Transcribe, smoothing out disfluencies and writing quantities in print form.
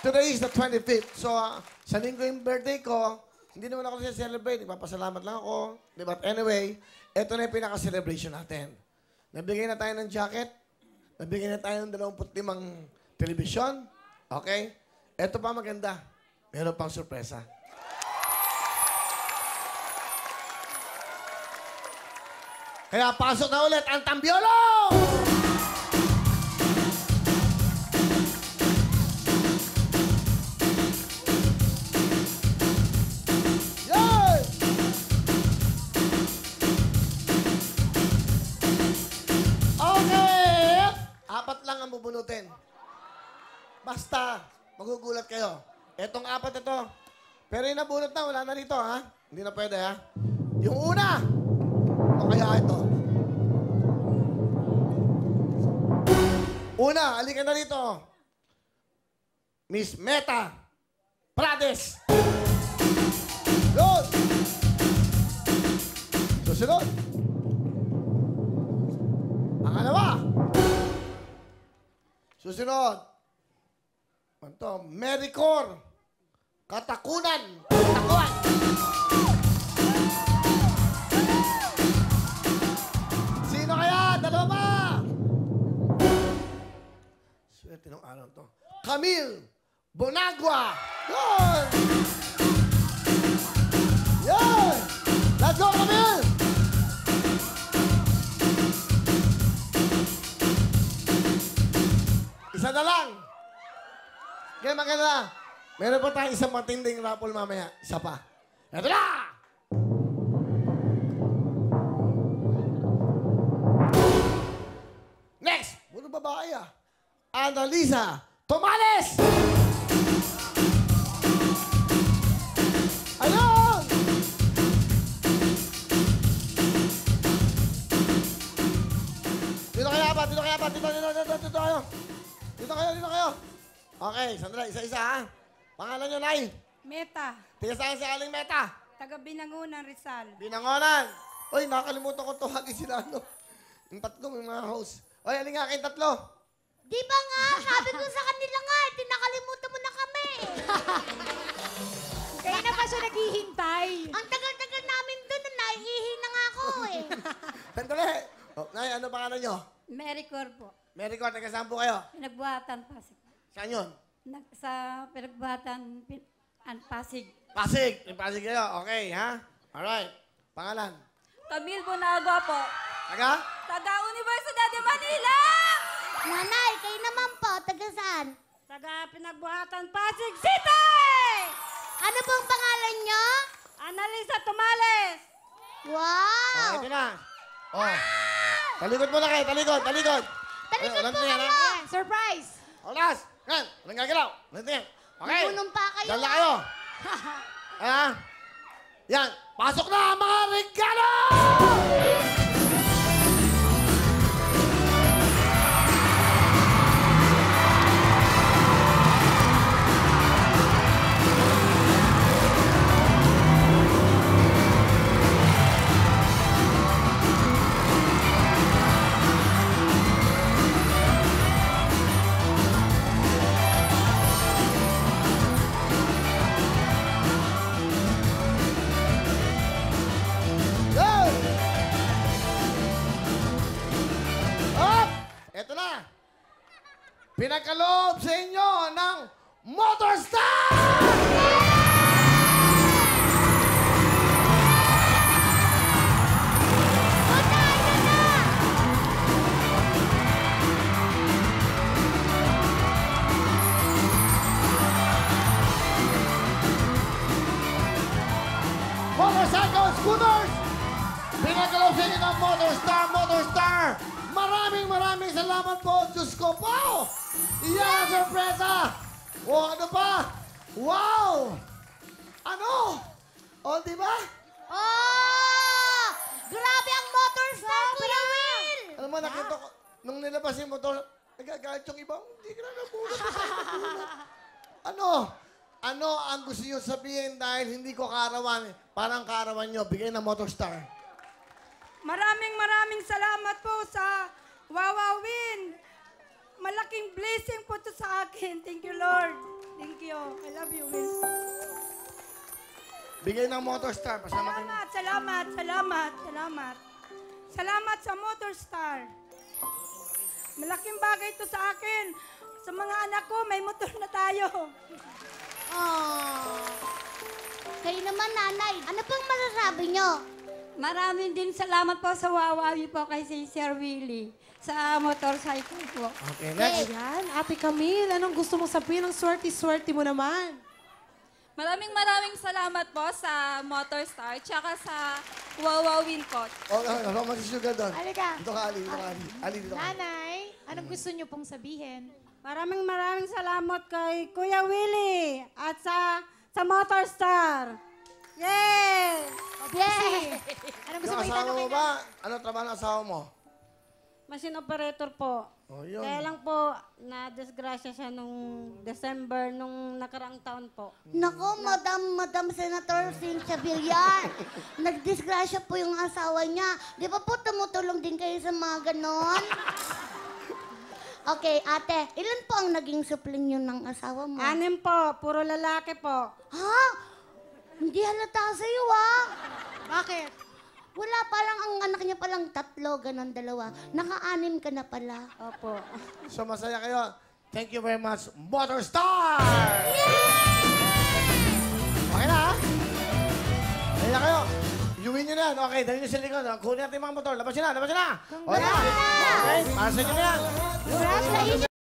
Today is the 25th. So, sa linggo yung birthday ko, hindi naman ako celebrate. Ipapasalamat lang ako. But anyway, ito na yung pinaka-celebration natin. Nabigay na tayo ng jacket. Nabigay na tayo ng 25 television. Okay? Ito pa maganda. Meron pang sorpresa. Kaya pasok na ulit ang Tambiolo! Yay! Okay! 4 lang ang bubunutin. Basta, magugulat kayo. Etong 4 ito. Pero yung nabunot na, wala na dito, ha? Hindi na pwede, ha? Yung una! O kaya ito. Una, halika na dito. Miss Meta Prades. Yun. Susunod. Pangalawa. Susunod. Ito, Mericor Katakunan. Katakuan. Sino kaya? Dalawa pa. Swerte ng araw to. Camille Bonagua. Yun! Yun! Let's go, Camille! Isa na lang. Kaya maganda. Meron pa tayong isang matinding raffle mamaya. Isa pa. Ito na! Next! Puro babae, Annalisa Tomales! Ayun! Dito kaya ba? Dito kaya ba? Dito kayo. Dito kayo. Okay, sandali. Isa-isa, ha? Pangalan nyo, Nay? Meta. Tiga saan si Aling Meta? Taga Binangunan, Rizal. Binangonan. Uy, nakalimutan ko tawagin sila, Yung tatlong, yung mga host. Uy, alin nga kayong tatlo? Di ba nga? Sabi ko sa kanila nga, tinakalimutan mo na kami. Kaya na pa siya naghihintay. Ang tagal-tagal namin doon, naiihi na nga ako Sandali. Oh, Nay, ano pangalan nyo? Mericor po. Mericor, taga saan po kayo? Pinagbuhatan Pasig. Saan yun? Sa pinagbuhatan Pasig. Pasig. Yung Pasig kayo. Okay, ha? Alright. Pangalan? Camille Bonagua po. Taga? Taga Universidad de Manila! Nanay, kayo naman po, taga saan? Taga pinagbuhatan Pasig City! Ano pong pangalan nyo? Annalisa Tomales! Wow! Oh, ito na. Oh. Talikod mo na kayo. Talikod. Talikod Alam po niyo yan, kayo! ha? Surprise! Olas! Yan! Walang gagalaw! Ganito yan. Okay. Nabunong pa kayo, Dala kayo. Yan. Pasok na ang mga regalo! Ito na. Pinagkaloob sa inyo ng Motorstar! Motorcycle scooters! Pinagkaloob sa inyo ng Motorstar! Maraming salamat po, Diyos ko po! Iyan ang sorpresa! O, ano pa? Wow! Ano? O, di ba? Oh! Grabe ang Motorstar, Kuya Will! Alam mo, nakita ko, nung nilabas yung motor, nagagalit yung ibang, hindi ka na nabunod. Ano ang gusto nyo sabihin dahil hindi ko kaarawan, parang kaarawan nyo, bigay ng Motorstar. Maraming salamat po sa Wawawin. Malaking blessing po to sa akin. Thank you, Lord. Thank you. love you, Will. Bigay ng Motorstar. Pasama tayo. Salamat. Salamat sa Motorstar. Malaking bagay ito sa akin. Sa mga anak ko, may motor na tayo. Oh. Kayo naman, nanay. Ano pang masasabi nyo? Maraming din salamat po sa wawawi po kay si Sir Willie sa motorcycle po. Okay, next. Ayan, Ate Camille, anong gusto mong sabihin? Ang swerte-swerte mo naman. Maraming salamat po sa Motorstar tsaka sa Wawa Wincott. Ano masisugal doon? Halika. Dito ka, Ali. Dito ka, Ali. Ali, dito ka. Nanay, anong gusto niyo pong sabihin? Maraming salamat kay Kuya Willie at sa Motorstar. Yay! Yay! Anong gusto Yung mo asawa itanong mo kay ba? Ano trabaho ng asawa mo? Machine operator po. Oh, yun. Kaya lang po, na-disgrasya siya nung December, nung nakaraang taon po. Nako, Madam Senator Cynthia Villar. Nagdisgrasya po yung asawa niya. Di ba po tumutulong din kayo sa mga ganon? Okay, ate, ilan po ang naging supling yun ng asawa mo? 6 po, puro lalaki po. Ha? Hindi halata sa'yo, ah. Bakit? Wala pa lang ang anak niya palang 3, ganon 2. Naka-6 ka na pala. Opo. So, masaya kayo. Thank you very much, Motorstar! Okay na, ha? Ayun na kayo. Iuwi nyo na yan. Okay, dali nyo sa likod. Kunin natin yung mga motor. Labas nyo na, labas nyo na. Okay, para sa inyo na yan. Congratulations!